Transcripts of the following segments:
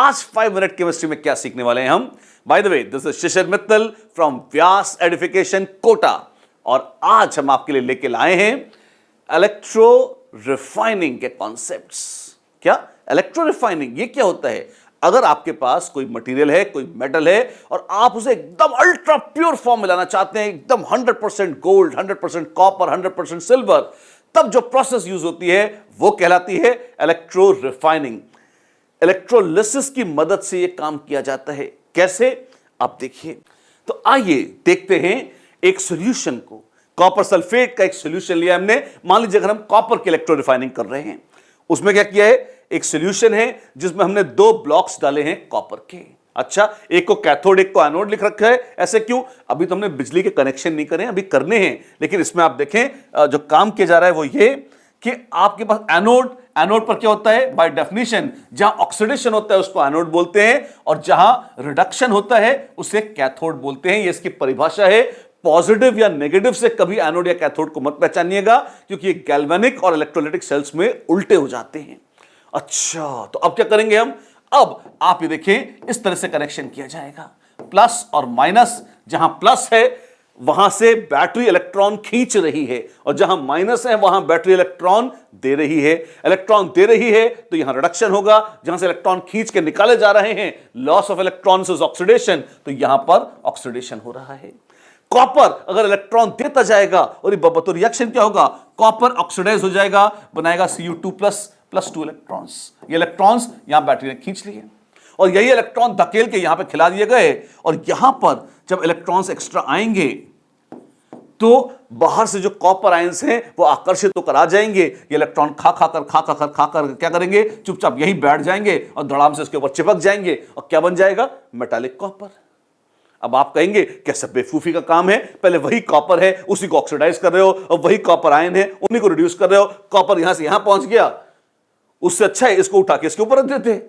आज 5 minute chemistry में क्या सीखने वाले हैं हम? By the way, this is Shishir Mittal from Vyas edification Kota, और आज हम आपके लिए लेके लाए हैं इलेक्ट्रो रिफाइनिंग के कॉन्सेप्ट्स। क्या इलेक्ट्रो रिफाइनिंग, ये क्या होता है? अगर आपके पास कोई मटेरियल है, कोई मेटल है, और आप उसे एकदम अल्ट्रा प्योर फॉर्म में लाना चाहते हैं, एकदम 100% गोल्ड, 100% कॉपर, 100% सिल्वर, तब जो प्रोसेस यूज होती है वो कहलाती है इलेक्ट्रो रिफाइनिंग। इलेक्ट्रोलिसिस की मदद से यह काम किया जाता है। कैसे, आप देखिए। तो आइए देखते हैं एक सॉल्यूशन को। कॉपर सल्फेट का एक सॉल्यूशन लिया हमने। मान लीजिए अगर हम कॉपर की इलेक्ट्रो रिफाइनिंग कर रहे हैं, उसमें क्या किया है, एक सॉल्यूशन है जिसमें हमने 2 ब्लॉक्स डाले हैं कॉपर के। अच्छा, एक को कैथोड एक को एनोड लिख रखा है। ऐसे क्यों? अभी तो हमने बिजली के कनेक्शन नहीं करे, अभी करने हैं, लेकिन इसमें आप देखें जो काम किया जा रहा है वो ये कि आपके पास एनोड पर क्या होता है, बाय डेफिनेशन जहां ऑक्सीडेशन होता है उसको एनोड बोलते हैं, और जहां रिडक्शन होता है उसे कैथोड बोलते हैं। ये इसकी परिभाषा है। पॉजिटिव या नेगेटिव से कभी एनोड या कैथोड को मत पहचानिएगा, क्योंकि ये गैल्वेनिक और इलेक्ट्रोलाइटिक सेल्स में उल्टे हो जाते हैं। अच्छा, तो अब क्या करेंगे हम? अब आप ये देखें, इस तरह से कनेक्शन किया जाएगा, प्लस और माइनस। जहां प्लस है वहां से बैटरी इलेक्ट्रॉन खींच रही है, और जहां माइनस है वहां बैटरी इलेक्ट्रॉन दे रही है। इलेक्ट्रॉन दे रही है तो यहां रिडक्शन होगा, जहां से इलेक्ट्रॉन खींच के निकाले जा रहे हैं, loss of electrons is oxidation, तो यहां पर ऑक्सीडेशन हो रहा है। कॉपर अगर इलेक्ट्रॉन देता जाएगा और ये बबतो रिएक्शन क्या होगा, कॉपर ऑक्सीडाइज हो जाएगा, बनाएगा Cu2+ प्लस 2 इलेक्ट्रॉन्स। ये इलेक्ट्रॉन्स यहां बैटरी ने खींच लिए, और यही इलेक्ट्रॉन धकेल के यहां पे खिला दिए गए, और यहां पर जब इलेक्ट्रॉन्स एक्स्ट्रा आएंगे तो बाहर से जो कॉपर आयंस हैं वो आकर्षित होकर आ जाएंगे। ये इलेक्ट्रॉन खा खाकर क्या करेंगे, चुपचाप यहीं बैठ जाएंगे और धड़ाम से इसके ऊपर चिपक जाएंगे, और क्या बन जाएगा, मेटालिक कॉपर। अब आप कहेंगे कैसे बेवकूफी का काम है, पहले वही कॉपर है उसी को ऑक्सीडाइज कर रहे हो, और वही कॉपर आयन है उन्हीं को रिड्यूस कर रहे हो। कॉपर यहां से यहां पहुंच गया, उससे अच्छा है इसको उठा के इसके ऊपर रख देते,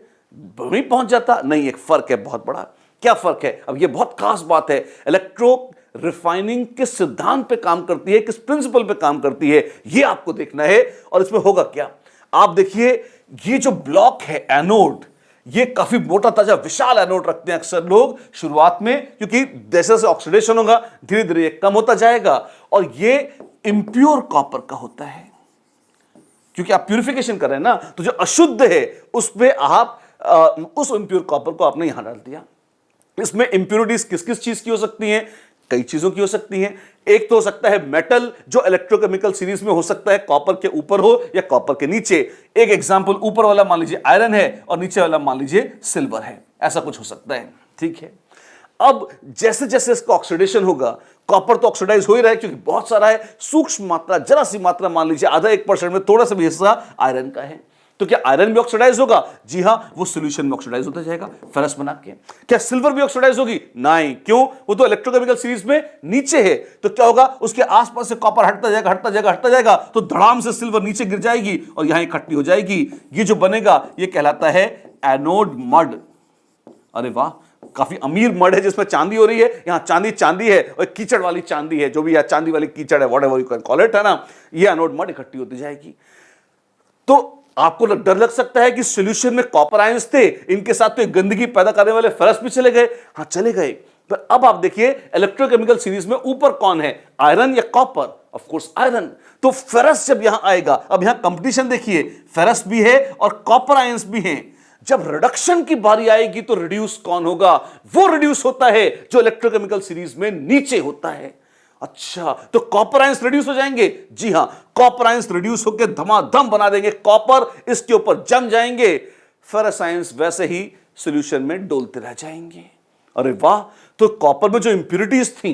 वहीं पहुंच जाता। नहीं, एक फर्क है बहुत बड़ा। क्या फर्क है? अब यह बहुत खास बात है। इलेक्ट्रो रिफाइनिंग किस सिद्धांत पे काम करती है, किस प्रिंसिपल पे काम करती है, यह आपको देखना है। और इसमें होगा क्या, आप देखिए, ये जो ब्लॉक है एनोड, ये काफी मोटा ताजा विशाल एनोड रखते हैं अक्सर लोग शुरुआत में, क्योंकि जैसे जैसे ऑक्सीडेशन होगा धीरे धीरे ये कम होता जाएगा, और ये इंप्योर कॉपर का होता है, क्योंकि आप प्यूरिफिकेशन कर रहे हैं ना, तो जो अशुद्ध है उस पे आप उस इंप्योर कॉपर को आपने यहां डाल दिया। इसमें इंप्योरिटीज किस किस चीज की हो सकती हैं? कई चीजों की हो सकती हैं। एक तो हो सकता है मेटल, जो इलेक्ट्रोकेमिकल सीरीज में हो सकता है कॉपर के ऊपर हो या कॉपर के नीचे। एक एग्जांपल, ऊपर वाला मान लीजिए आयरन है और नीचे वाला मान लीजिए सिल्वर है, ऐसा कुछ हो सकता है। ठीक है, अब जैसे जैसे इसका ऑक्सीडेशन होगा, कॉपर तो ऑक्सीडाइज हो ही रहा है क्योंकि बहुत सारा है, सूक्ष्म मात्रा, जरा सी मात्रा, मान लीजिए आधा 1% में थोड़ा सा भी हिस्सा आयरन का है, तो क्या आयरन भी ऑक्सीडाइज होगा? जी हां, वो सॉल्यूशन में ऑक्सीडाइज होता जाएगा फेरस बना के। क्या सिल्वर भी ऑक्सीडाइज होगी? नहीं, क्यों? वो तो इलेक्ट्रोकेमिकल सीरीज में नीचे है, तो क्या होगा, उसके आसपास से कॉपर हटता जाएगा, तो धड़ाम से सिल्वर नीचे गिर जाएगी और यहां इकट्ठी हो जाएगी। ये जो बनेगा ये कहलाता है एनोड मड। अरे वाह, काफी अमीर मड है जिसमें चांदी हो रही है। यहां चांदी है और कीचड़ वाली चांदी है, जो भी है चांदी वाली कीचड़ है, whatever you can call it, है ना। ये एनोड मड इकट्ठी होती जाएगी। तो आपको डर लग सकता है कि सॉल्यूशन में कॉपर आयंस थे, इनके साथ तो गंदगी पैदा करने वाले फेरस भी चले गए। हाँ, चले गए। पर अब आप देखिए इलेक्ट्रोकेमिकल सीरीज में ऊपर कौन है, आयरन या कॉपर? Of course iron. तो फेरस जब यहां आएगा, अब यहां कंपटीशन देखिए, फेरस भी है और कॉपर आयंस भी हैं। जब रिडक्शन की बारी आएगी तो रिड्यूस कौन होगा? वो रिड्यूस होता है जो इलेक्ट्रोकेमिकल सीरीज में नीचे होता है। अच्छा, तो कॉपर आयंस रिड्यूस हो जाएंगे? जी हां, कॉपर आयंस रिड्यूस होकर धमाधम बना देंगे कॉपर, इसके ऊपर जम जाएंगे। फेरस आयंस वैसे ही सॉल्यूशन में डोलते रह जाएंगे। अरे वाह, तो कॉपर में जो इंप्योरिटीज थी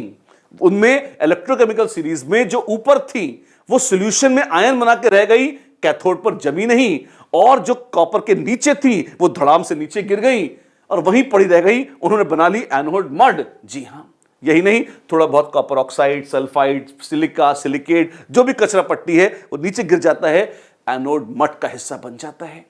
उनमें इलेक्ट्रोकेमिकल सीरीज में जो ऊपर थी वो सॉल्यूशन में आयन बना के रह गई, कैथोड पर जमी नहीं, और जो कॉपर के नीचे थी वो धड़ाम से नीचे गिर गई और वहीं पड़ी रह गई, उन्होंने बना ली एनोड मड। जी हां, यही नहीं, थोड़ा बहुत copper oxide, sulphide, silica, silicate, जो भी कचरा पट्टी है वो नीचे गिर जाता है, एनोड मड का हिस्सा बन जाता है।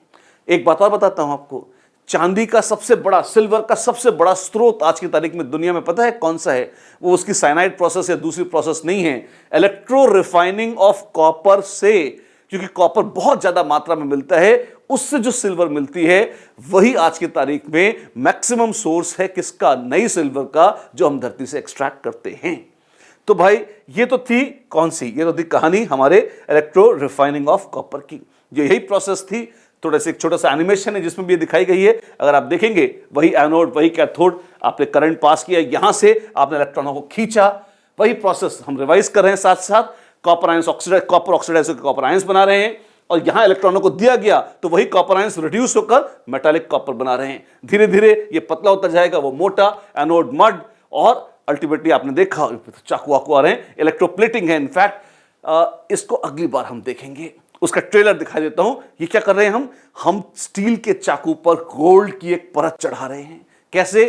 एक बात और बताता हूं आपको, चांदी का सबसे बड़ा, सिल्वर का सबसे बड़ा स्रोत आज की तारीख में दुनिया में पता है कौन सा है? वो उसकी साइनाइड प्रोसेस या दूसरी प्रोसेस नहीं है, इलेक्ट्रो रिफाइनिंग ऑफ कॉपर से, क्योंकि कॉपर बहुत ज्यादा मात्रा में मिलता है, उससे जो सिल्वर मिलती है वही आज की तारीख में मैक्सिमम सोर्स है किसका, नई सिल्वर का, जो हम धरती से एक्सट्रैक्ट करते हैं। तो भाई ये तो थी कौन सी, ये तो थी कहानी हमारे इलेक्ट्रो रिफाइनिंग ऑफ कॉपर की। जो यही प्रोसेस थी, थोड़ा सा एक छोटा सा एनिमेशन है जिसमें भी ये दिखाई गई है। अगर आप देखेंगे वही एनोड वही कैथोड, आपने करंट पास किया, यहां से आपने इलेक्ट्रॉनों को खींचा, वही प्रोसेस हम रिवाइज कर रहे हैं। साथ साथ copper ions oxidize, copper oxidize होकर कॉपर आयंस बना रहे हैं, और यहां इलेक्ट्रॉनों को दिया गया तो वही कॉपर आयंस रिड्यूस होकर मेटालिक कॉपर बना रहे हैं। धीरे धीरे ये पतला होता जाएगा, वो मोटा एनोड मड, और अल्टीमेटली आपने देखा चाकू वाकू आ रहे हैं, इलेक्ट्रोप्लेटिंग है इनफैक्ट। इसको अगली बार हम देखेंगे, उसका ट्रेलर दिखा देता हूं। ये क्या कर रहे हैं हम स्टील के चाकू पर गोल्ड की एक परत चढ़ा रहे हैं। कैसे?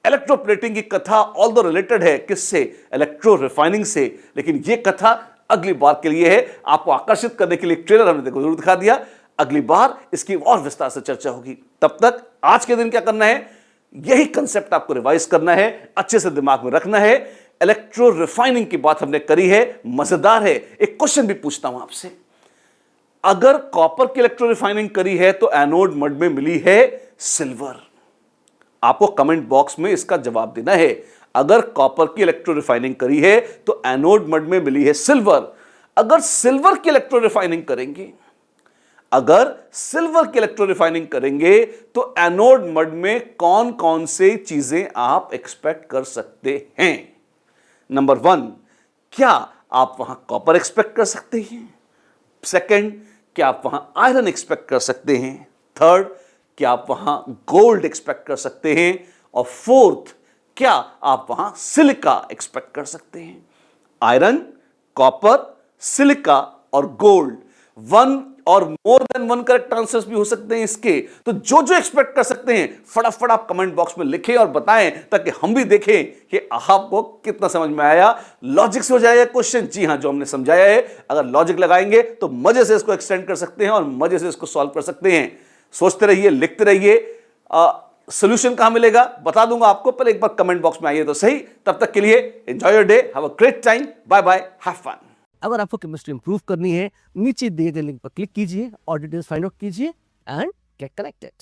इलेक्ट्रोप्लेटिंग की कथा ऑल द रिलेटेड है किससे, इलेक्ट्रो रिफाइनिंग से, लेकिन ये कथा अगली बार के लिए है। आपको आकर्षित करने के लिए ट्रेलर हमने देखो जरूर दिखा दिया, अगली बार इसकी और विस्तार से चर्चा होगी। तब तक आज के दिन क्या करना है, यही कंसेप्ट आपको रिवाइज करना है, अच्छे से दिमाग में रखना है। इलेक्ट्रो रिफाइनिंग की बात हमने करी है, मजेदार है। एक क्वेश्चन भी पूछता हूं आपसे, अगर कॉपर की इलेक्ट्रो रिफाइनिंग करी है तो एनोड मड में मिली है सिल्वर। आपको कमेंट बॉक्स में इसका जवाब देना है। अगर कॉपर की इलेक्ट्रो रिफाइनिंग करी है तो एनोड मड में मिली है सिल्वर। अगर सिल्वर की इलेक्ट्रो रिफाइनिंग करेंगे, अगर सिल्वर की इलेक्ट्रो रिफाइनिंग करेंगे तो एनोड मड में कौन कौन से चीजें आप एक्सपेक्ट कर सकते हैं? नंबर 1, क्या आप वहां कॉपर एक्सपेक्ट कर सकते हैं? सेकंड, क्या आप वहां आयरन एक्सपेक्ट कर सकते हैं? थर्ड, क्या आप वहां गोल्ड एक्सपेक्ट कर सकते हैं? और फोर्थ, क्या आप वहां सिलिका एक्सपेक्ट कर सकते हैं? आयरन, कॉपर, सिलिका और गोल्ड। 1 और मोर देन 1 करेक्ट आंसर्स भी हो सकते हैं इसके। तो जो जो एक्सपेक्ट कर सकते हैं फटाफट आप कमेंट बॉक्स में लिखें और बताएं, ताकि हम भी देखें कि आपको कितना समझ में आया। लॉजिक से हो जाएगा क्वेश्चन, जी हां, जो हमने समझाया है अगर लॉजिक लगाएंगे तो मजे से इसको एक्सटेंड कर सकते हैं और मजे से इसको सॉल्व कर सकते हैं। सोचते रहिए, लिखते रहिए। सॉल्यूशन कहां मिलेगा बता दूंगा आपको, पर एक बार कमेंट बॉक्स में आइए तो सही। तब तक के लिए enjoy your day, have a great time, bye bye, have fun. अगर आपको केमिस्ट्री इंप्रूव करनी है, नीचे दिए गए लिंक पर क्लिक कीजिए और डिटेल्स फाइंड आउट कीजिए एंड गेट कनेक्टेड।